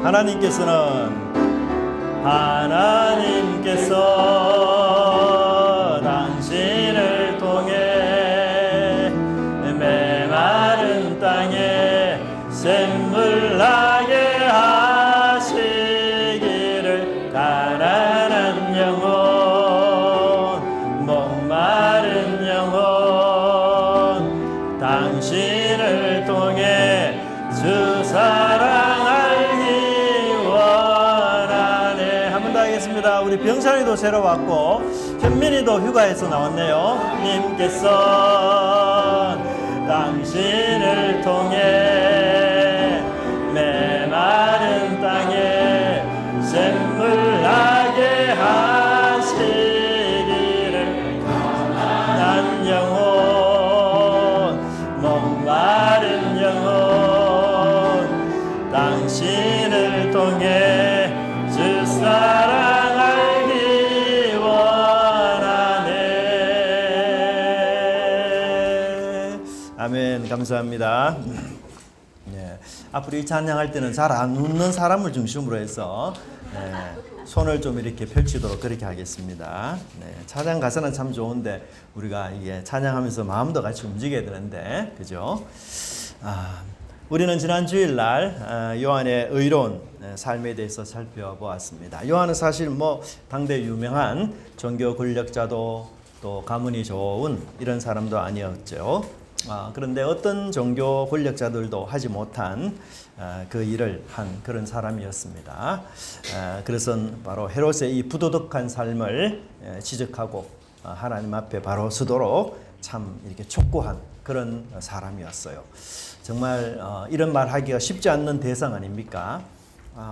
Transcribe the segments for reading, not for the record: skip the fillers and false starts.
하나님께서 당신을 통해 메마른 땅에 샘물 나게 하시기를 가난한 영혼 목마른 영혼 당신을 통해 주 사랑 알기 원하네. 한 번 더 하겠습니다. 우리 병찬이도 새로 왔고 현민이도 휴가에서 나왔네요. 님께서 당신을 통해 메마른 땅에 샘물 나게 하시기를 가난한 영혼 목마른 영혼 당신을 통해 주 사랑 알기 원하네. 아멘. 감사합니다. 네. 앞으로 이 찬양할 때는 잘 안 웃는 사람을 중심으로 해서 손을 좀 이렇게 펼치도록 그렇게 하겠습니다. 네. 찬양 가사는 참 좋은데 우리가 이게 찬양하면서 마음도 같이 움직여야 되는데, 그죠? 우리는 지난 주일날 요한의 의로운 삶에 대해서 살펴보았습니다. 요한은 사실 당대 유명한 종교 권력자도 또 가문이 좋은 이런 사람도 아니었죠. 그런데 어떤 종교 권력자들도 하지 못한 그 일을 한 그런 사람이었습니다. 그것은 바로 헤롯의 이 부도덕한 삶을 지적하고 하나님 앞에 바로 서도록 참 이렇게 촉구한 그런 사람이었어요. 정말 이런 말 하기가 쉽지 않는 대상 아닙니까?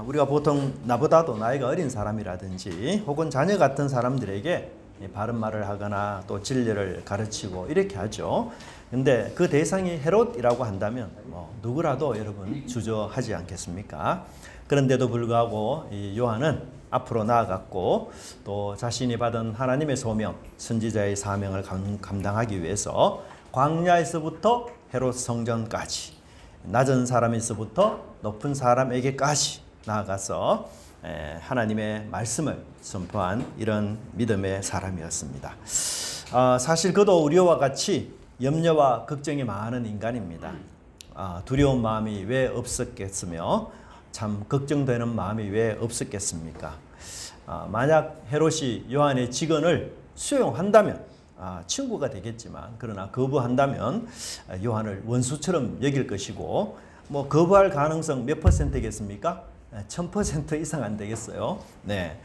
우리가 보통 나보다도 나이가 어린 사람이라든지 혹은 자녀 같은 사람들에게 바른 말을 하거나 또 진리를 가르치고 이렇게 하죠. 근데 그 대상이 헤롯이라고 한다면 누구라도 여러분 주저하지 않겠습니까? 그런데도 불구하고 이 요한은 앞으로 나아갔고 또 자신이 받은 하나님의 소명, 선지자의 사명을 감당하기 위해서 광야에서부터 헤롯 성전까지 낮은 사람에서부터 높은 사람에게까지 나아가서 하나님의 말씀을 선포한 이런 믿음의 사람이었습니다. 사실 그도 우리와 같이 염려와 걱정이 많은 인간입니다. 두려운 마음이 왜 없었겠으며 참 걱정되는 마음이 왜 없었겠습니까? 만약 헤롯이 요한의 직언을 수용한다면 친구가 되겠지만 그러나 거부한다면 요한을 원수처럼 여길 것이고 거부할 가능성 몇 %겠습니까? 1000% 이상 안 되겠어요. 네.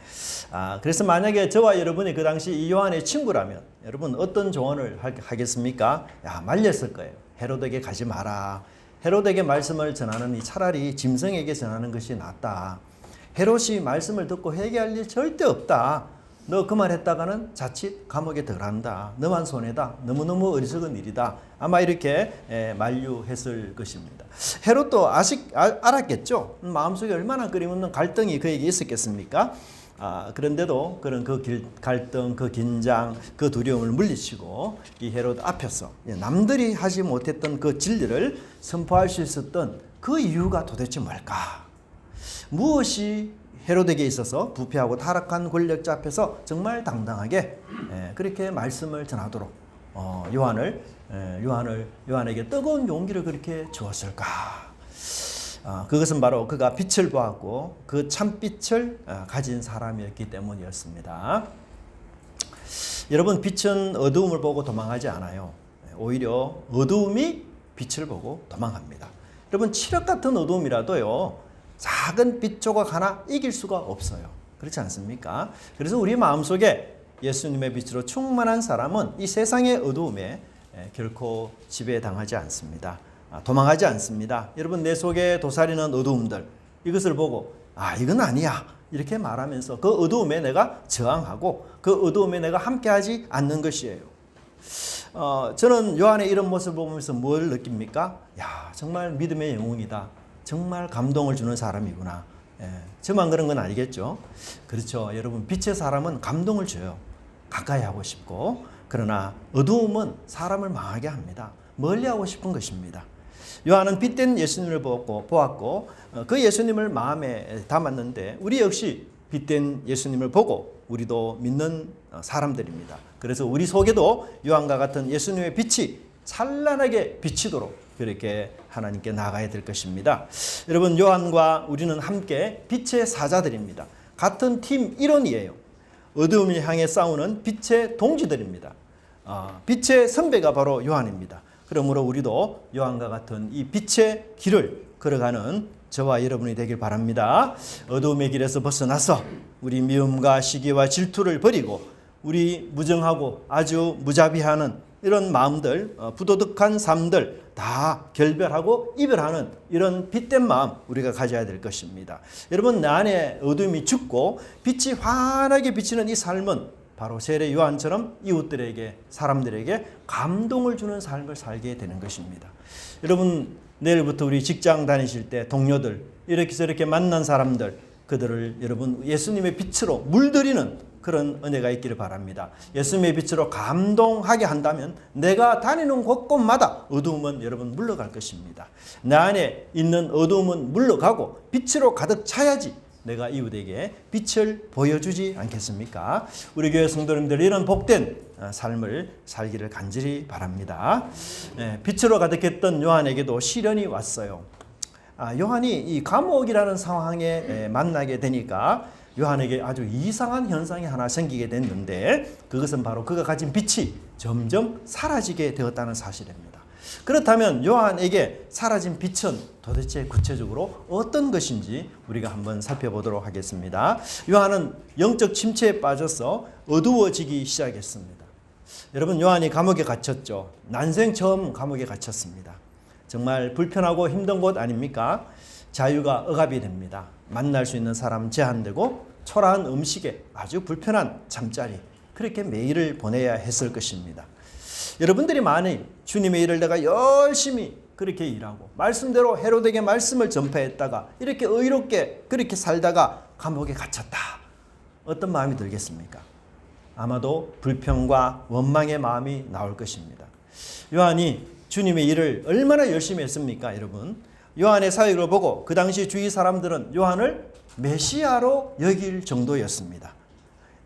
그래서 만약에 저와 여러분이 그 당시 이 요한의 친구라면 여러분 어떤 조언을 하겠습니까? 말렸을 거예요. 헤롯에게 가지 마라. 헤롯에게 말씀을 전하는 차라리 짐승에게 전하는 것이 낫다. 헤롯이 말씀을 듣고 회개할 일 절대 없다. 너 그 말 했다가는 자칫 감옥에 들어간다. 너만 손해다. 너무너무 어리석은 일이다. 아마 이렇게 만류했을 것입니다. 헤롯도 알았겠죠. 마음속에 얼마나 끊임없는 갈등이 그에게 있었겠습니까? 그런데도 그런 그 갈등, 그 긴장, 그 두려움을 물리치고 이 헤롯 앞에서 남들이 하지 못했던 그 진리를 선포할 수 있었던 그 이유가 도대체 뭘까? 무엇이 헤롯에게 있어서 부패하고 타락한 권력자 앞에서 정말 당당하게 그렇게 말씀을 전하도록 요한에게 뜨거운 용기를 그렇게 주었을까? 그것은 바로 그가 빛을 보았고 그 참빛을 가진 사람이었기 때문이었습니다. 여러분, 빛은 어두움을 보고 도망하지 않아요. 오히려 어두움이 빛을 보고 도망합니다. 여러분, 칠흑 같은 어두움이라도요, 작은 빛 조각 하나 이길 수가 없어요. 그렇지 않습니까? 그래서 우리 마음속에 예수님의 빛으로 충만한 사람은 이 세상의 어두움에 결코 지배당하지 않습니다. 도망하지 않습니다. 여러분, 내 속에 도사리는 어두움들, 이것을 보고 이건 아니야 이렇게 말하면서 그 어두움에 내가 저항하고 그 어두움에 내가 함께하지 않는 것이에요. 저는 요한의 이런 모습을 보면서 뭘 느낍니까? 정말 믿음의 영웅이다. 정말 감동을 주는 사람이구나. 저만 그런 건 아니겠죠? 그렇죠. 여러분, 빛의 사람은 감동을 줘요. 가까이 하고 싶고. 그러나 어두움은 사람을 망하게 합니다. 멀리 하고 싶은 것입니다. 요한은 빛된 예수님을 보았고 그 예수님을 마음에 담았는데 우리 역시 빛된 예수님을 보고 우리도 믿는 사람들입니다. 그래서 우리 속에도 요한과 같은 예수님의 빛이 찬란하게 비치도록 그렇게 하나님께 나가야 될 것입니다. 여러분, 요한과 우리는 함께 빛의 사자들입니다. 같은 팀 일원이에요. 어두움을 향해 싸우는 빛의 동지들입니다. 빛의 선배가 바로 요한입니다. 그러므로 우리도 요한과 같은 이 빛의 길을 걸어가는 저와 여러분이 되길 바랍니다. 어두움의 길에서 벗어나서 우리 미움과 시기와 질투를 버리고 우리 무정하고 아주 무자비하는 이런 마음들, 부도덕한 삶들 다 결별하고 이별하는 이런 빛된 마음 우리가 가져야 될 것입니다. 여러분, 내 안에 어둠이 죽고 빛이 환하게 비치는 이 삶은 바로 세례 요한처럼 이웃들에게, 사람들에게 감동을 주는 삶을 살게 되는 것입니다. 여러분, 내일부터 우리 직장 다니실 때 동료들, 이렇게 저렇게 만난 사람들, 그들을 여러분 예수님의 빛으로 물들이는 그런 은혜가 있기를 바랍니다. 예수님의 빛으로 감동하게 한다면 내가 다니는 곳곳마다 어두움은 여러분 물러갈 것입니다. 내 안에 있는 어두움은 물러가고 빛으로 가득 차야지 내가 이웃에게 빛을 보여주지 않겠습니까? 우리 교회 성도님들 이런 복된 삶을 살기를 간절히 바랍니다. 빛으로 가득했던 요한에게도 시련이 왔어요. 요한이 이 감옥이라는 상황에 만나게 되니까 요한에게 아주 이상한 현상이 하나 생기게 됐는데 그것은 바로 그가 가진 빛이 점점 사라지게 되었다는 사실입니다. 그렇다면 요한에게 사라진 빛은 도대체 구체적으로 어떤 것인지 우리가 한번 살펴보도록 하겠습니다. 요한은 영적 침체에 빠져서 어두워지기 시작했습니다. 여러분, 요한이 감옥에 갇혔죠. 난생 처음 감옥에 갇혔습니다. 정말 불편하고 힘든 곳 아닙니까? 자유가 억압이 됩니다. 만날 수 있는 사람 제한되고 초라한 음식에 아주 불편한 잠자리, 그렇게 매일을 보내야 했을 것입니다. 여러분들이 많이 주님의 일을 내가 열심히 그렇게 일하고 말씀대로 헤롯에게 말씀을 전파했다가 이렇게 의롭게 그렇게 살다가 감옥에 갇혔다. 어떤 마음이 들겠습니까? 아마도 불평과 원망의 마음이 나올 것입니다. 요한이 주님의 일을 얼마나 열심히 했습니까, 여러분? 요한의 사역을 보고 그 당시 주위 사람들은 요한을 메시아로 여길 정도였습니다.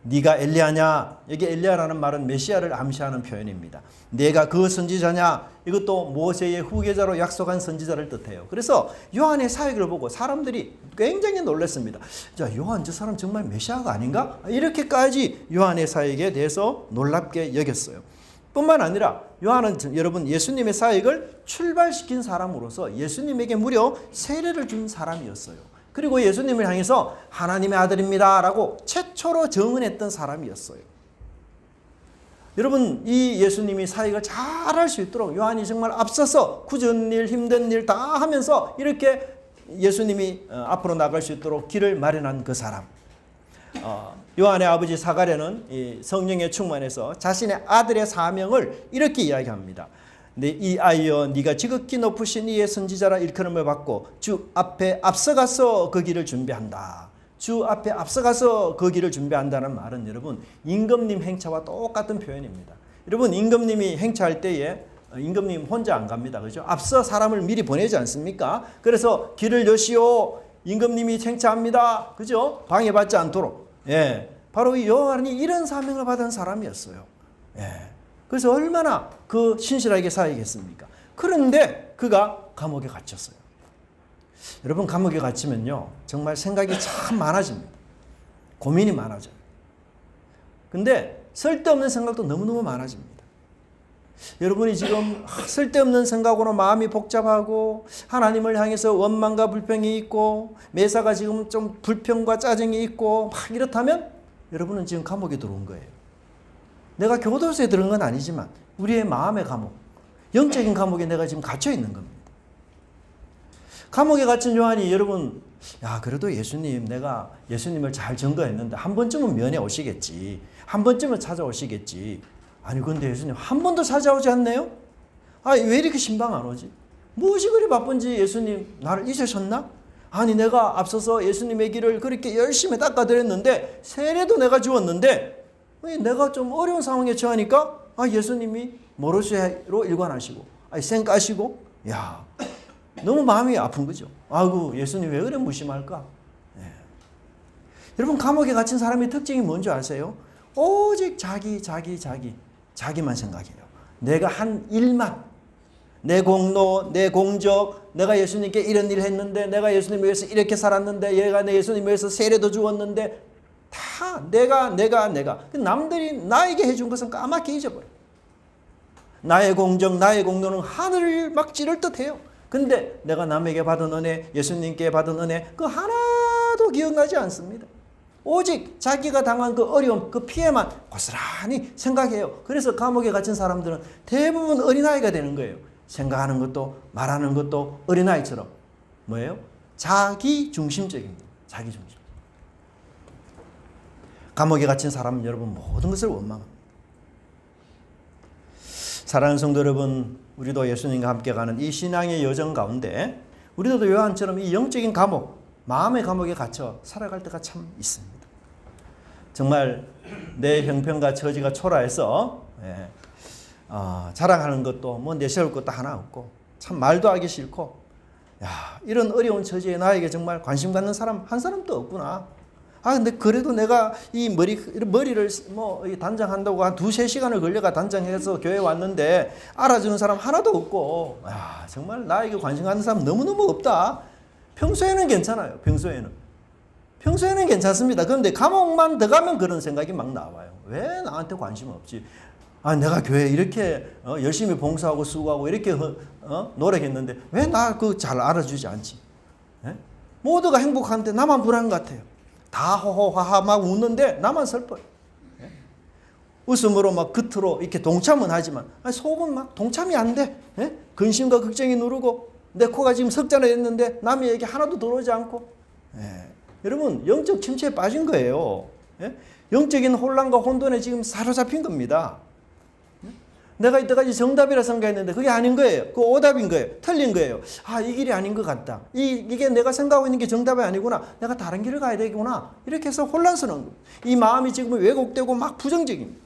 네가 엘리야냐? 여기 엘리야라는 말은 메시아를 암시하는 표현입니다. 네가 그 선지자냐? 이것도 모세의 후계자로 약속한 선지자를 뜻해요. 그래서 요한의 사역을 보고 사람들이 굉장히 놀랐습니다. 자, 요한 저 사람 정말 메시아가 아닌가? 이렇게까지 요한의 사역에 대해서 놀랍게 여겼어요. 뿐만 아니라 요한은 여러분 예수님의 사역을 출발시킨 사람으로서 예수님에게 무려 세례를 준 사람이었어요. 그리고 예수님을 향해서 하나님의 아들입니다 라고 최초로 증언했던 사람이었어요. 여러분, 이 예수님이 사역을 잘할 수 있도록 요한이 정말 앞서서 굳은 일, 힘든 일 다 하면서 이렇게 예수님이 앞으로 나갈 수 있도록 길을 마련한 그 사람. 요한의 아버지 사가랴는 이 성령에 충만해서 자신의 아들의 사명을 이렇게 이야기합니다. 이 아이여, 네가 지극히 높으신 이의 선지자라 일컬음을 받고 주 앞에 앞서가서 그 길을 준비한다. 주 앞에 앞서가서 그 길을 준비한다는 말은 여러분 임금님 행차와 똑같은 표현입니다. 여러분, 임금님이 행차할 때에 임금님 혼자 안 갑니다. 그죠? 앞서 사람을 미리 보내지 않습니까? 그래서 길을 여시오. 임금님이 행차합니다. 그죠? 방해받지 않도록. 예. 바로 이 요한이 이런 사명을 받은 사람이었어요. 예. 그래서 얼마나 그 신실하게 사역했습니까? 그런데 그가 감옥에 갇혔어요. 여러분, 감옥에 갇히면요 정말 생각이 참 많아집니다. 고민이 많아져요. 근데 쓸데없는 생각도 너무너무 많아집니다. 여러분이 지금 쓸데없는 생각으로 마음이 복잡하고 하나님을 향해서 원망과 불평이 있고 매사가 지금 좀 불평과 짜증이 있고 막 이렇다면 여러분은 지금 감옥에 들어온 거예요. 내가 교도소에 들어온 건 아니지만 우리의 마음의 감옥, 영적인 감옥에 내가 지금 갇혀 있는 겁니다. 감옥에 갇힌 요한이 여러분, 야, 그래도 예수님, 내가 예수님을 잘 증거했는데 한 번쯤은 면회 오시겠지. 한 번쯤은 찾아오시겠지. 아니, 근데 예수님 한 번도 찾아오지 않네요? 왜 이렇게 신방 안 오지? 무엇이 그리 바쁜지 예수님 나를 잊으셨나? 아니, 내가 앞서서 예수님의 길을 그렇게 열심히 닦아드렸는데 세례도 내가 주었는데 내가 좀 어려운 상황에 처하니까 예수님이 모로쇠로 일관하시고 쌩 까시고 야, 너무 마음이 아픈 거죠. 아이고, 예수님 왜 그래 무심할까? 예. 여러분, 감옥에 갇힌 사람의 특징이 뭔지 아세요? 오직 자기만 생각해요. 내가 한 일만, 내 공로, 내 공적, 내가 예수님께 이런 일 했는데, 내가 예수님 위해서 이렇게 살았는데, 얘가 내 예수님 위해서 세례도 주었는데, 다 내가. 남들이 나에게 해준 것은 까맣게 잊어버려요. 나의 공적, 나의 공로는 하늘을 막 찌를 듯해요. 근데 내가 남에게 받은 은혜, 예수님께 받은 은혜, 그 하나도 기억나지 않습니다. 오직 자기가 당한 그 어려움, 그 피해만 고스란히 생각해요. 그래서 감옥에 갇힌 사람들은 대부분 어린아이가 되는 거예요. 생각하는 것도 말하는 것도 어린아이처럼 뭐예요? 자기중심적인 거예요. 자기중심. 감옥에 갇힌 사람은 여러분 모든 것을 원망합니다. 사랑하는 성도 여러분, 우리도 예수님과 함께 가는 이 신앙의 여정 가운데 우리도 요한처럼 이 영적인 감옥, 마음의 감옥에 갇혀 살아갈 때가 참 있습니다. 정말 내 형편과 처지가 초라해서 자랑하는 것도 뭐 내세울 것도 하나 없고 참 말도 하기 싫고, 야, 이런 어려운 처지에 나에게 정말 관심 갖는 사람 한 사람도 없구나. 근데 그래도 내가 이 머리를 뭐 단장한다고 한 2-3시간을 걸려가 단장해서 교회 왔는데 알아주는 사람 하나도 없고, 정말 나에게 관심 갖는 사람 너무너무 없다. 평소에는 괜찮아요. 평소에는 괜찮습니다. 그런데 감옥만 들어가면 그런 생각이 막 나와요. 왜 나한테 관심 없지? 내가 교회에 이렇게 열심히 봉사하고 수고하고 이렇게 노력했는데 왜 나 그 잘 알아주지 않지? 모두가 행복한데 나만 불안한 것 같아요. 다 호호하하 막 웃는데 나만 슬퍼요. 웃음으로 막 겉으로 이렇게 동참은 하지만 속은 막 동참이 안 돼. 근심과 걱정이 누르고 내 코가 지금 석잔을 했는데 남의 얘기 하나도 들어오지 않고. 여러분, 영적 침체에 빠진 거예요. 영적인 혼란과 혼돈에 지금 사로잡힌 겁니다. 내가 이때까지 정답이라 생각했는데 그게 아닌 거예요. 그 오답인 거예요. 틀린 거예요. 이 길이 아닌 것 같다. 이게 내가 생각하고 있는 게 정답이 아니구나. 내가 다른 길을 가야 되구나. 이렇게 해서 혼란스러운 거예요. 이 마음이 지금 왜곡되고 막 부정적입니다.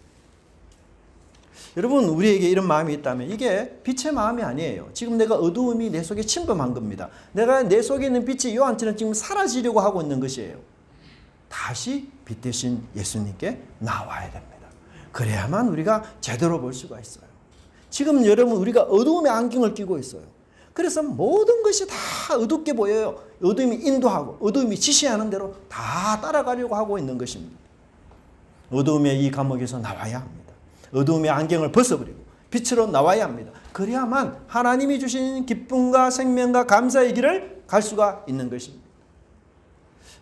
여러분, 우리에게 이런 마음이 있다면 이게 빛의 마음이 아니에요. 지금 내가 어두움이 내 속에 침범한 겁니다. 내가 내 속에 있는 빛이 요한처럼 지금 사라지려고 하고 있는 것이에요. 다시 빛 대신 예수님께 나와야 됩니다. 그래야만 우리가 제대로 볼 수가 있어요. 지금 여러분, 우리가 어두움의 안경을 끼고 있어요. 그래서 모든 것이 다 어둡게 보여요. 어둠이 인도하고 어둠이 지시하는 대로 다 따라가려고 하고 있는 것입니다. 어두움의 이 감옥에서 나와야 합니다. 어두움의 안경을 벗어버리고 빛으로 나와야 합니다. 그래야만 하나님이 주신 기쁨과 생명과 감사의 길을 갈 수가 있는 것입니다.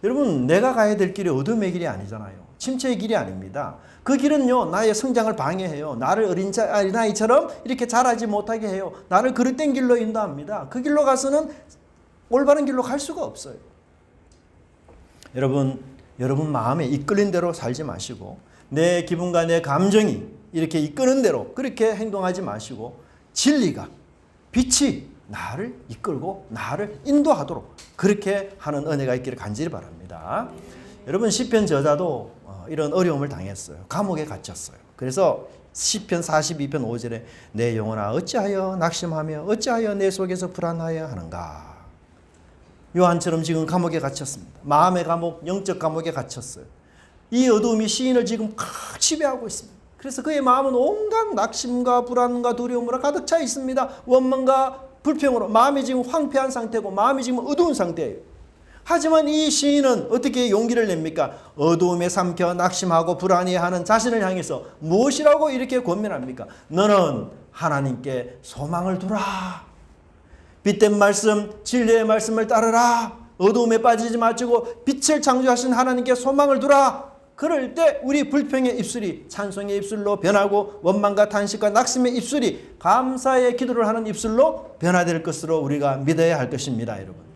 여러분, 내가 가야 될 길이 어둠의 길이 아니잖아요. 침체의 길이 아닙니다. 그 길은요, 나의 성장을 방해해요. 나를 어린아이처럼 이렇게 자라지 못하게 해요. 나를 그릇된 길로 인도합니다. 그 길로 가서는 올바른 길로 갈 수가 없어요. 여러분 마음에 이끌린 대로 살지 마시고, 내 기분과 내 감정이 이렇게 이끄는 대로 그렇게 행동하지 마시고, 진리가, 빛이 나를 이끌고 나를 인도하도록 그렇게 하는 은혜가 있기를 간절히 바랍니다. 여러분, 시편 저자도 이런 어려움을 당했어요. 감옥에 갇혔어요. 그래서 시편 42편 5절에 내 영혼아 어찌하여 낙심하며 어찌하여 내 속에서 불안하여 하는가. 요한처럼 지금 감옥에 갇혔습니다. 마음의 감옥, 영적 감옥에 갇혔어요. 이 어두움이 시인을 지금 칵 지배하고 있습니다. 그래서 그의 마음은 온갖 낙심과 불안과 두려움으로 가득 차 있습니다. 원망과 불평으로 마음이 지금 황폐한 상태고 마음이 지금 어두운 상태예요. 하지만 이 시인은 어떻게 용기를 냅니까? 어두움에 삼켜 낙심하고 불안해하는 자신을 향해서 무엇이라고 이렇게 권면합니까? 너는 하나님께 소망을 두라. 빛된 말씀, 진리의 말씀을 따르라. 어두움에 빠지지 마시고 빛을 창조하신 하나님께 소망을 두라. 그럴 때 우리 불평의 입술이 찬송의 입술로 변하고 원망과 탄식과 낙심의 입술이 감사의 기도를 하는 입술로 변화될 것으로 우리가 믿어야 할 것입니다, 여러분.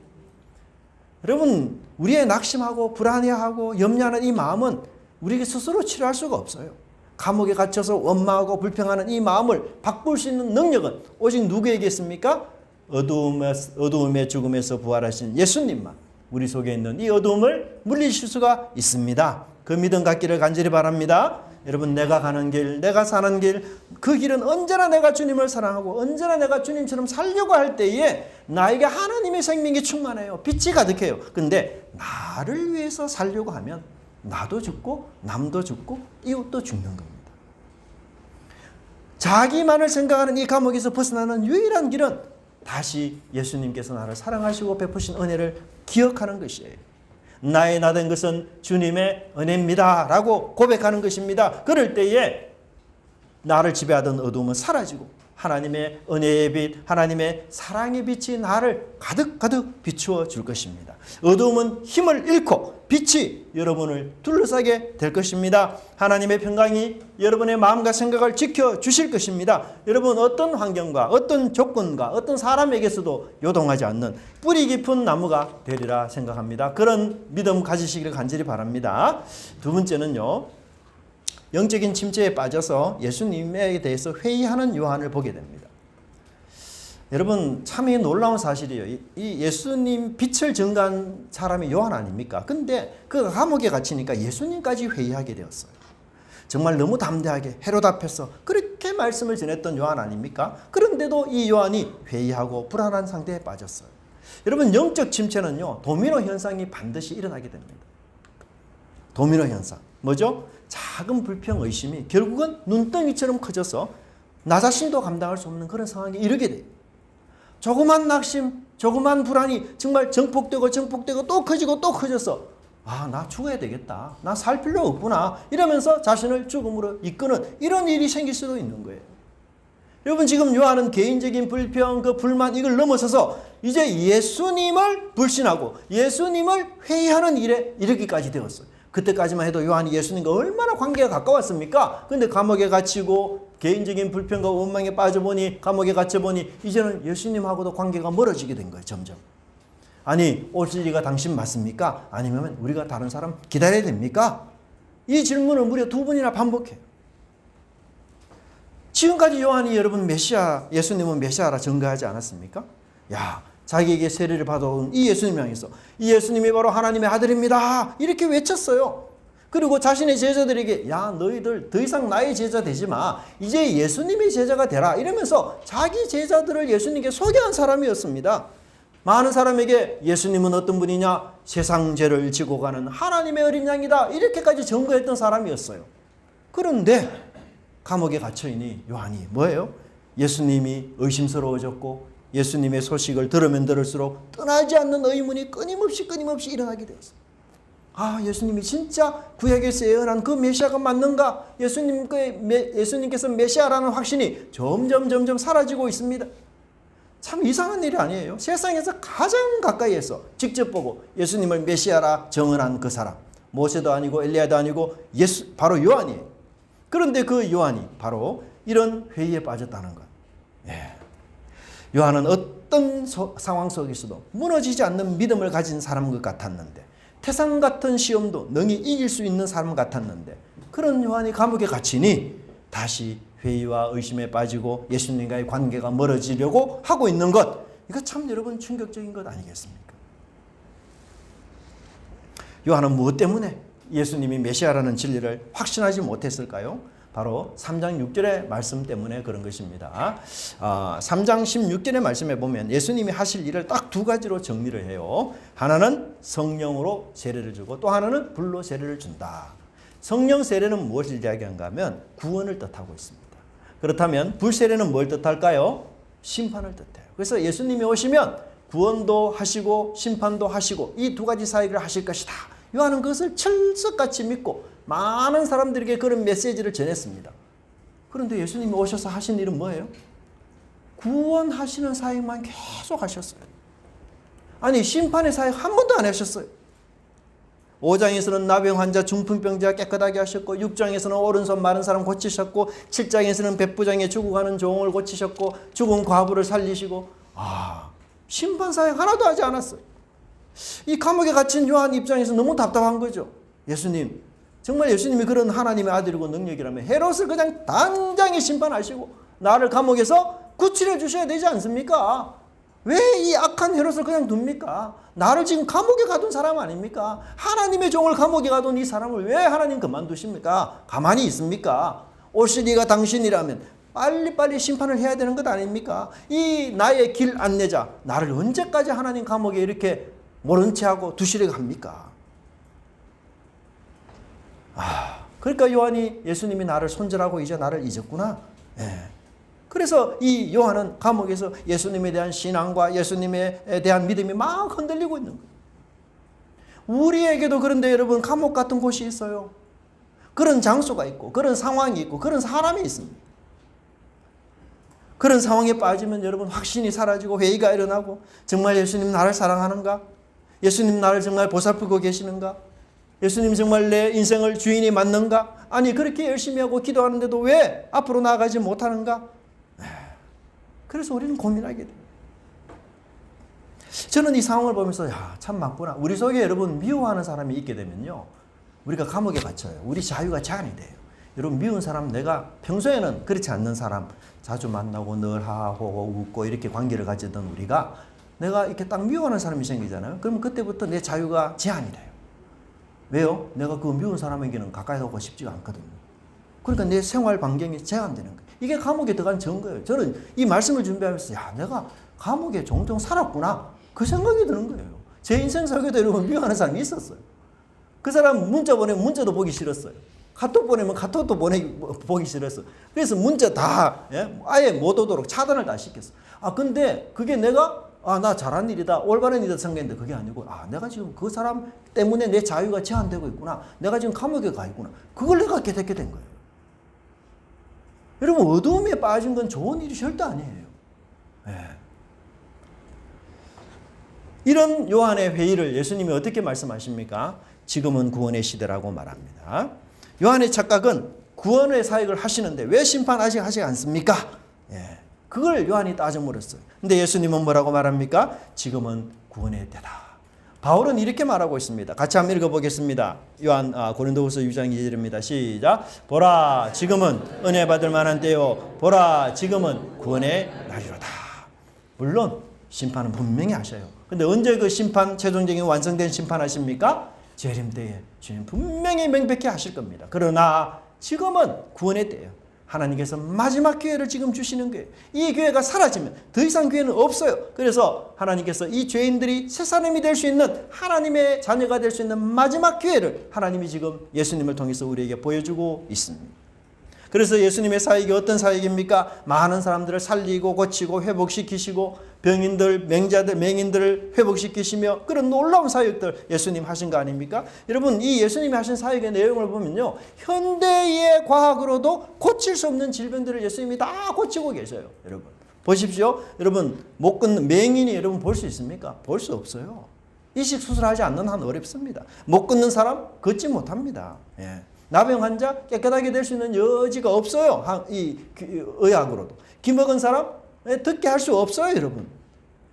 여러분, 우리의 낙심하고 불안해하고 염려하는 이 마음은 우리에게 스스로 치료할 수가 없어요. 감옥에 갇혀서 원망하고 불평하는 이 마음을 바꿀 수 있는 능력은 오직 누구에게 있습니까? 어두움의 죽음에서 부활하신 예수님만 우리 속에 있는 이 어두움을 물리칠 수가 있습니다. 그 믿음 갖기를 간절히 바랍니다. 여러분, 내가 가는 길, 내가 사는 길, 그 길은 언제나 내가 주님을 사랑하고 언제나 내가 주님처럼 살려고 할 때에 나에게 하나님의 생명이 충만해요. 빛이 가득해요. 근데 나를 위해서 살려고 하면 나도 죽고 남도 죽고 이웃도 죽는 겁니다. 자기만을 생각하는 이 감옥에서 벗어나는 유일한 길은 다시 예수님께서 나를 사랑하시고 베푸신 은혜를 기억하는 것이에요. 나의 나 된 것은 주님의 은혜입니다 라고 고백하는 것입니다. 그럴 때에 나를 지배하던 어두움은 사라지고 하나님의 은혜의 빛, 하나님의 사랑의 빛이 나를 가득가득 비추어 줄 것입니다. 어두움은 힘을 잃고 빛이 여러분을 둘러싸게 될 것입니다. 하나님의 평강이 여러분의 마음과 생각을 지켜주실 것입니다. 여러분, 어떤 환경과 어떤 조건과 어떤 사람에게서도 요동하지 않는 뿌리 깊은 나무가 되리라 생각합니다. 그런 믿음 가지시기를 간절히 바랍니다. 두 번째는요, 영적인 침체에 빠져서 예수님에 대해서 회의하는 요한을 보게 됩니다. 여러분, 참 놀라운 사실이에요. 이 예수님 빛을 증거한 사람이 요한 아닙니까? 근데 그 감옥에 갇히니까 예수님까지 회의하게 되었어요. 정말 너무 담대하게 헤롯 앞에서 그렇게 말씀을 전했던 요한 아닙니까? 그런데도 이 요한이 회의하고 불안한 상태에 빠졌어요. 여러분, 영적 침체는요, 도미노 현상이 반드시 일어나게 됩니다. 도미노 현상. 뭐죠? 작은 불평, 의심이 결국은 눈덩이처럼 커져서 나 자신도 감당할 수 없는 그런 상황에 이르게 돼요. 조그만 낙심, 조그만 불안이 정말 정폭되고 또 커지고 또 커져서 나 죽어야 되겠다. 나 살 필요 없구나. 이러면서 자신을 죽음으로 이끄는 이런 일이 생길 수도 있는 거예요. 여러분, 지금 요한은 개인적인 불평, 그 불만 이걸 넘어서서 이제 예수님을 불신하고 예수님을 회의하는 일에 이르기까지 되었어요. 그때까지만 해도 요한이 예수님과 얼마나 관계가 가까웠습니까? 근데 감옥에 갇히고 개인적인 불평과 원망에 빠져보니, 감옥에 갇혀보니 이제는 예수님하고도 관계가 멀어지게 된 거예요. 점점. 아니, 오실 이가 당신 맞습니까? 아니면 우리가 다른 사람 기다려야 됩니까? 이 질문을 무려 2번이나 반복해요. 지금까지 요한이 여러분 메시아, 예수님은 메시아라 증거하지 않았습니까? 자기에게 세례를 받아온 이 예수님 향해서 이 예수님이 바로 하나님의 아들입니다 이렇게 외쳤어요. 그리고 자신의 제자들에게 너희들 더 이상 나의 제자 되지 마. 이제 예수님의 제자가 되라. 이러면서 자기 제자들을 예수님께 소개한 사람이었습니다. 많은 사람에게 예수님은 어떤 분이냐? 세상 죄를 지고 가는 하나님의 어린 양이다. 이렇게까지 증거했던 사람이었어요. 그런데 감옥에 갇혀있니 요한이 뭐예요? 예수님이 의심스러워졌고 예수님의 소식을 들으면 들을수록 떠나지 않는 의문이 끊임없이 일어나게 되었어요. 예수님이 진짜 구약에서 예언한 그 메시아가 맞는가? 예수님께서 메시아라는 확신이 점점 사라지고 있습니다. 참 이상한 일이 아니에요. 세상에서 가장 가까이에서 직접 보고 예수님을 메시아라 정언한 그 사람, 모세도 아니고 엘리야도 아니고 바로 요한이에요. 그런데 그 요한이 바로 이런 회의에 빠졌다는 것. 요한은 어떤 상황 속에서도 무너지지 않는 믿음을 가진 사람 것 같았는데, 태산 같은 시험도 능히 이길 수 있는 사람 같았는데, 그런 요한이 감옥에 갇히니 다시 회의와 의심에 빠지고 예수님과의 관계가 멀어지려고 하고 있는 것, 이거 참 여러분 충격적인 것 아니겠습니까? 요한은 무엇 때문에 예수님이 메시아라는 진리를 확신하지 못했을까요? 바로 3장 6절의 말씀 때문에 그런 것입니다. 3장 16절의 말씀에 보면 예수님이 하실 일을 딱 2가지로 정리를 해요. 하나는 성령으로 세례를 주고 또 하나는 불로 세례를 준다. 성령 세례는 무엇을 이야기한가 하면 구원을 뜻하고 있습니다. 그렇다면 불 세례는 뭘 뜻할까요? 심판을 뜻해요. 그래서 예수님이 오시면 구원도 하시고 심판도 하시고 이 2가지 사역을 하실 것이다. 요한은 그것을 철석같이 믿고 많은 사람들에게 그런 메시지를 전했습니다. 그런데 예수님이 오셔서 하신 일은 뭐예요? 구원하시는 사역만 계속 하셨어요. 아니, 심판의 사역 한 번도 안 하셨어요. 5장에서는 나병 환자, 중풍병자 깨끗하게 하셨고, 6장에서는 오른손 마른 사람 고치셨고, 7장에서는 백부장의 죽어가는 종을 고치셨고, 죽은 과부를 살리시고, 심판 사역 하나도 하지 않았어요. 이 감옥에 갇힌 요한 입장에서 너무 답답한 거죠. 예수님, 정말 예수님이 그런 하나님의 아들이고 능력이라면 헤롯을 그냥 당장에 심판하시고 나를 감옥에서 구출해 주셔야 되지 않습니까? 왜 이 악한 헤롯을 그냥 둡니까? 나를 지금 감옥에 가둔 사람 아닙니까? 하나님의 종을 감옥에 가둔 이 사람을 왜 하나님 그만두십니까? 가만히 있습니까? 오시리가 당신이라면 빨리빨리 심판을 해야 되는 것 아닙니까? 이 나의 길 안내자, 나를 언제까지 하나님 감옥에 이렇게 모른 채 하고 두시려고 합니까? 그러니까 요한이 예수님이 나를 손절하고 이제 나를 잊었구나. 예. 그래서 이 요한은 감옥에서 예수님에 대한 신앙과 예수님에 대한 믿음이 막 흔들리고 있는 거예요. 우리에게도 그런데 여러분 감옥 같은 곳이 있어요. 그런 장소가 있고 그런 상황이 있고 그런 사람이 있습니다. 그런 상황에 빠지면 여러분 확신이 사라지고 회의가 일어나고 정말 예수님 나를 사랑하는가? 예수님 나를 정말 보살피고 계시는가? 예수님 정말 내 인생을 주인이 맞는가? 아니 그렇게 열심히 하고 기도하는데도 왜 앞으로 나아가지 못하는가? 그래서 우리는 고민하게 돼요. 저는 이 상황을 보면서 참 많구나. 우리 속에 여러분 미워하는 사람이 있게 되면요. 우리가 감옥에 갇혀요. 우리 자유가 제한이 돼요. 여러분 미운 사람 내가 평소에는 그렇지 않는 사람 자주 만나고 늘 하하호호 웃고 이렇게 관계를 가지던 우리가 내가 이렇게 딱 미워하는 사람이 생기잖아요. 그러면 그때부터 내 자유가 제한이 돼요. 왜요? 내가 그 미운 사람에게는 가까이 가고 싶지가 않거든요. 그러니까 내 생활 반경이 제한되는 거예요. 이게 감옥에 들어간 증거예요. 저는 이 말씀을 준비하면서 내가 감옥에 종종 살았구나. 그 생각이 드는 거예요. 제 인생 속에도 여러분 미워하는 사람이 있었어요. 그 사람 문자 보내면 문자도 보기 싫었어요. 카톡 보내면 카톡도 보기 싫었어요. 그래서 문자 다 아예 못 오도록 차단을 다 시켰어요. 근데 그게 내가 나 잘한 일이다, 올바른 일이다 생각했는데 그게 아니고 내가 지금 그 사람 때문에 내 자유가 제한되고 있구나. 내가 지금 감옥에 가 있구나. 그걸 내가 깨닫게 된 거예요. 여러분 어두움에 빠진 건 좋은 일이 절대 아니에요. 이런 요한의 회의를 예수님이 어떻게 말씀하십니까? 지금은 구원의 시대라고 말합니다. 요한의 착각은 구원의 사역을 하시는데 왜 심판 아직 하지 않습니까? 그걸 요한이 따져 물었어요. 근데 예수님은 뭐라고 말합니까? 지금은 구원의 때다. 바울은 이렇게 말하고 있습니다. 같이 한번 읽어보겠습니다. 요한 고린도후서 6장 2절입니다. 시작. 보라 지금은 은혜 받을 만한 때요. 보라 지금은 구원의 날이로다. 물론 심판은 분명히 하셔요. 근데 언제 그 심판 최종적인 완성된 심판 하십니까? 재림 때에 주님 분명히 명백히 하실 겁니다. 그러나 지금은 구원의 때예요. 하나님께서 마지막 기회를 지금 주시는 거예요. 이 기회가 사라지면 더 이상 기회는 없어요. 그래서 하나님께서 이 죄인들이 새 사람이 될 수 있는 하나님의 자녀가 될 수 있는 마지막 기회를 하나님이 지금 예수님을 통해서 우리에게 보여주고 있습니다. 그래서 예수님의 사역이 어떤 사역입니까? 많은 사람들을 살리고 고치고 회복시키시고 병인들, 맹인들을 회복시키시며 그런 놀라운 사역들 예수님 하신 거 아닙니까? 여러분 이 예수님이 하신 사역의 내용을 보면요. 현대의 과학으로도 고칠 수 없는 질병들을 예수님이 다 고치고 계셔요. 여러분 보십시오. 여러분 못 걷는 맹인이 여러분 볼 수 있습니까? 볼 수 없어요. 이식 수술하지 않는 한 어렵습니다. 못 걷는 사람 걷지 못합니다. 나병 환자 깨끗하게 될 수 있는 여지가 없어요. 이 의학으로도. 귀먹은 사람 듣게 할 수 없어요, 여러분.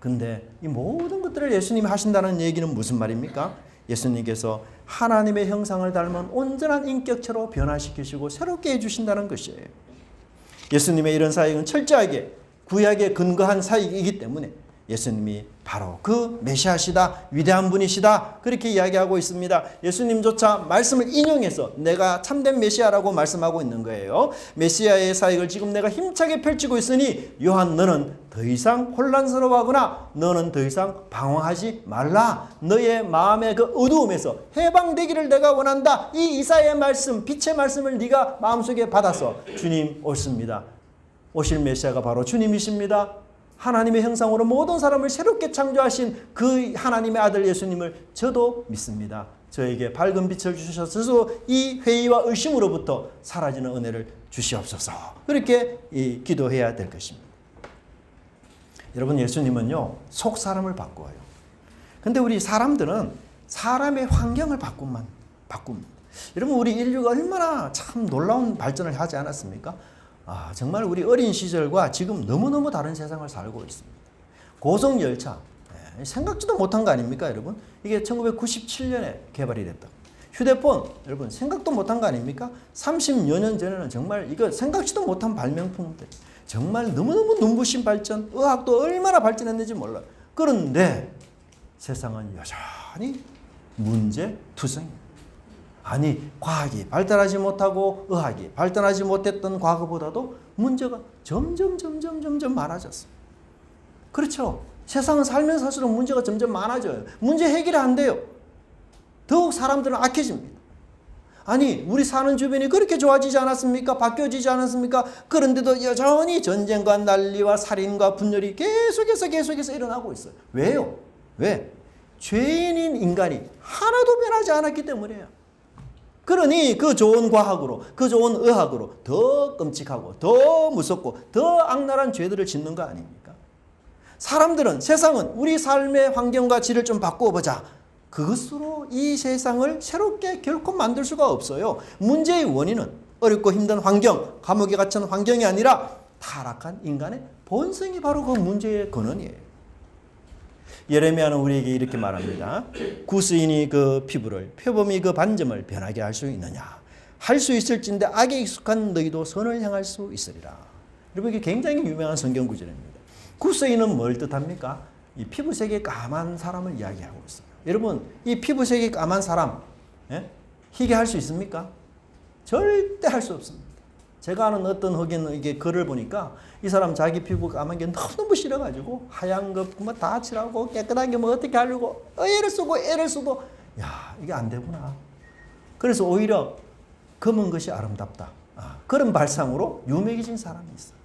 근데 이 모든 것들을 예수님이 하신다는 얘기는 무슨 말입니까? 예수님께서 하나님의 형상을 닮은 온전한 인격체로 변화시키시고 새롭게 해주신다는 것이에요. 예수님의 이런 사역은 철저하게 구약에 근거한 사역이기 때문에 예수님이 바로 그 메시아시다, 위대한 분이시다 그렇게 이야기하고 있습니다. 예수님조차 말씀을 인용해서 내가 참된 메시아라고 말씀하고 있는 거예요. 메시아의 사역을 지금 내가 힘차게 펼치고 있으니 요한 너는 더 이상 혼란스러워하거나 너는 더 이상 방황하지 말라. 너의 마음의 그 어두움에서 해방되기를 내가 원한다. 이 이사야의 말씀, 빛의 말씀을 네가 마음속에 받아서 주님 오십니다. 오실 메시아가 바로 주님이십니다. 하나님의 형상으로 모든 사람을 새롭게 창조하신 그 하나님의 아들 예수님을 저도 믿습니다. 저에게 밝은 빛을 주셔서 이 회의와 의심으로부터 사라지는 은혜를 주시옵소서. 그렇게 기도해야 될 것입니다. 여러분 예수님은요 속 사람을 바꾸어요. 근데 우리 사람들은 사람의 환경을 바꿉니다. 여러분 우리 인류가 얼마나 참 놀라운 발전을 하지 않았습니까? 정말 우리 어린 시절과 지금 너무너무 다른 세상을 살고 있습니다. 고속열차, 생각지도 못한 거 아닙니까 여러분? 이게 1997년에 개발이 됐다. 휴대폰, 여러분 생각도 못한 거 아닙니까? 30여 년 전에는 정말 이거 생각지도 못한 발명품들. 정말 너무너무 눈부신 발전, 의학도 얼마나 발전했는지 몰라요. 그런데 세상은 여전히 문제투성입니다. 아니, 과학이 발달하지 못하고 의학이 발달하지 못했던 과거보다도 문제가 점점 많아졌어요. 그렇죠? 세상은 살면 살수록 문제가 점점 많아져요. 문제 해결이 안 돼요. 더욱 사람들은 악해집니다. 아니, 우리 사는 주변이 그렇게 좋아지지 않았습니까? 바뀌어지지 않았습니까? 그런데도 여전히 전쟁과 난리와 살인과 분열이 계속해서 일어나고 있어요. 왜요? 왜? 죄인인 인간이 하나도 변하지 않았기 때문이에요. 그러니 그 좋은 과학으로, 그 좋은 의학으로 더 끔찍하고 더 무섭고 더 악랄한 죄들을 짓는 거 아닙니까? 사람들은, 세상은 우리 삶의 환경과 질을 좀 바꿔보자. 그것으로 이 세상을 새롭게 결코 만들 수가 없어요. 문제의 원인은 어렵고 힘든 환경, 감옥에 갇힌 환경이 아니라 타락한 인간의 본성이 바로 그 문제의 근원이에요. 예레미야는 우리에게 이렇게 말합니다. 구스인이 그 피부를, 표범이 그 반점을 변하게 할 수 있느냐? 할 수 있을진데 악에 익숙한 너희도 선을 향할 수 있으리라. 여러분, 이게 굉장히 유명한 성경 구절입니다. 구스인은 뭘 뜻합니까? 이 피부색이 까만 사람을 이야기하고 있어요. 여러분, 이 피부색이 까만 사람, 희게 할 수 있습니까? 절대 할 수 없습니다. 제가 아는 어떤 흑인은 이게 글을 보니까 이 사람 자기 피부 까만 게 너무너무 싫어가지고 하얀 거 뭐 다 칠하고 깨끗하게 뭐 어떻게 하려고 애를 써도 야, 이게 안 되구나. 그래서 오히려 검은 것이 아름답다. 그런 발상으로 유명해진 사람이 있어요.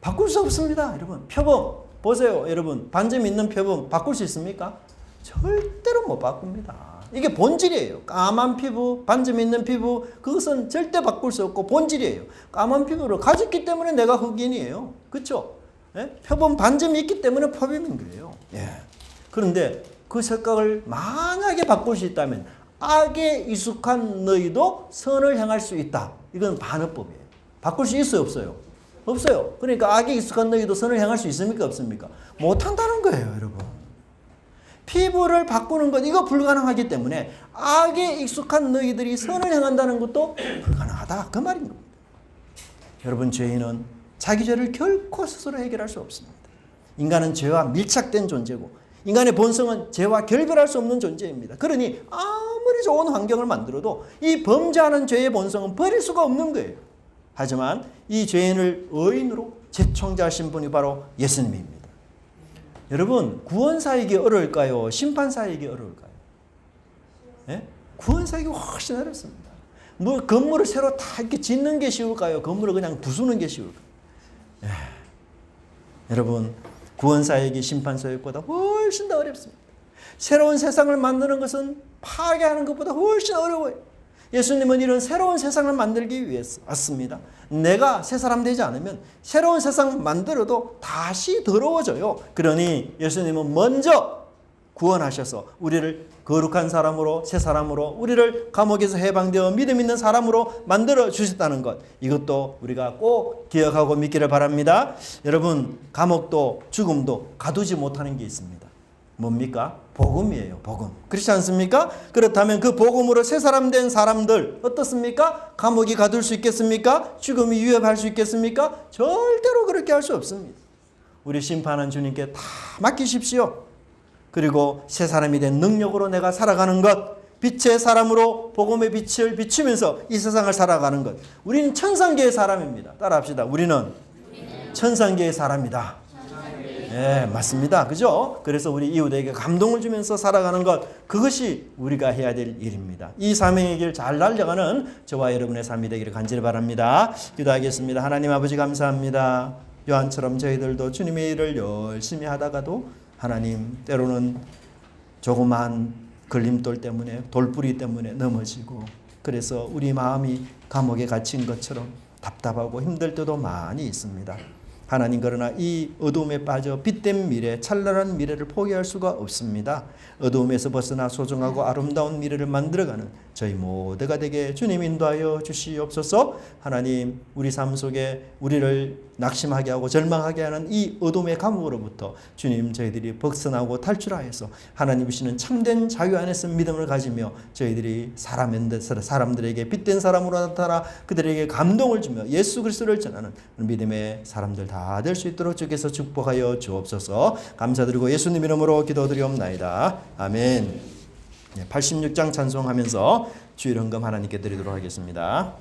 바꿀 수 없습니다. 여러분, 표범 보세요. 여러분, 반점 있는 표범 바꿀 수 있습니까? 절대로 못 바꿉니다. 이게 본질이에요. 까만 피부, 반점 있는 피부, 그것은 절대 바꿀 수 없고 본질이에요. 까만 피부를 가졌기 때문에 내가 흑인이에요. 그렇죠? 표범 반점이 있기 때문에 표범인 거예요. 그런데 그 색깔을 만약에 바꿀 수 있다면 악에 익숙한 너희도 선을 향할 수 있다. 이건 반어법이에요. 바꿀 수 있어요, 없어요? 없어요. 그러니까 악에 익숙한 너희도 선을 향할 수 있습니까, 없습니까? 못한다는 거예요, 여러분. 피부를 바꾸는 것, 이거 불가능하기 때문에 악에 익숙한 너희들이 선을 향한다는 것도 불가능하다. 그 말인 겁니다. 여러분, 죄인은 자기 죄를 결코 스스로 해결할 수 없습니다. 인간은 죄와 밀착된 존재고 인간의 본성은 죄와 결별할 수 없는 존재입니다. 그러니 아무리 좋은 환경을 만들어도 이 범죄하는 죄의 본성은 버릴 수가 없는 거예요. 하지만 이 죄인을 의인으로 재창조하신 분이 바로 예수님입니다. 여러분, 구원사에게 어려울까요? 심판사에게 어려울까요? 구원사에게 훨씬 어렵습니다. 뭐 건물을 새로 다 이렇게 짓는 게 쉬울까요? 건물을 그냥 부수는 게 쉬울까요? 여러분, 구원사에게 심판사역보다 훨씬 더 어렵습니다. 새로운 세상을 만드는 것은 파괴하는 것보다 훨씬 어려워요. 예수님은 이런 새로운 세상을 만들기 위해서 왔습니다. 내가 새 사람 되지 않으면 새로운 세상 만들어도 다시 더러워져요. 그러니 예수님은 먼저 구원하셔서 우리를 거룩한 사람으로, 새 사람으로, 우리를 감옥에서 해방되어 믿음 있는 사람으로 만들어 주셨다는 것, 이것도 우리가 꼭 기억하고 믿기를 바랍니다. 여러분, 감옥도 죽음도 가두지 못하는 게 있습니다. 뭡니까? 복음이에요. 복음. 그렇지 않습니까? 그렇다면 그 복음으로 새 사람 된 사람들 어떻습니까? 감옥이 가둘 수 있겠습니까? 죽음이 위협할 수 있겠습니까? 절대로 그렇게 할 수 없습니다. 우리 심판한 주님께 다 맡기십시오. 그리고 새 사람이 된 능력으로 내가 살아가는 것, 빛의 사람으로 복음의 빛을 비추면서 이 세상을 살아가는 것. 우리는 천상계의 사람입니다. 따라합시다. 우리는 천상계의 사람이다. 네, 맞습니다. 그죠? 그래서 우리 이웃에게 감동을 주면서 살아가는 것, 그것이 우리가 해야 될 일입니다. 이 사명의 길 잘 달려가는 저와 여러분의 삶이 되기를 간절히 바랍니다. 기도하겠습니다. 하나님 아버지 감사합니다. 요한처럼 저희들도 주님의 일을 열심히 하다가도 하나님, 때로는 조그만 걸림돌 때문에, 돌뿌리 때문에 넘어지고, 그래서 우리 마음이 감옥에 갇힌 것처럼 답답하고 힘들 때도 많이 있습니다. 하나님, 그러나 이 어두움에 빠져 빛된 미래, 찬란한 미래를 포기할 수가 없습니다. 어두움에서 벗어나 소중하고 아름다운 미래를 만들어가는 저희 모두가 되게 주님 인도하여 주시옵소서. 하나님, 우리 삶 속에 우리를 낙심하게 하고 절망하게 하는 이 어둠의 감옥으로부터 주님, 저희들이 벗어나고 탈출하여서 하나님 주시는 참된 자유 안에서 믿음을 가지며 저희들이 사람들에게 빛된 사람으로 나타나 그들에게 감동을 주며 예수 그리스도를 전하는 믿음의 사람들 다 될 수 있도록 주께서 축복하여 주옵소서. 감사드리고 예수님 이름으로 기도드리옵나이다. 아멘. 86장 찬송하면서 주일 헌금 하나님께 드리도록 하겠습니다.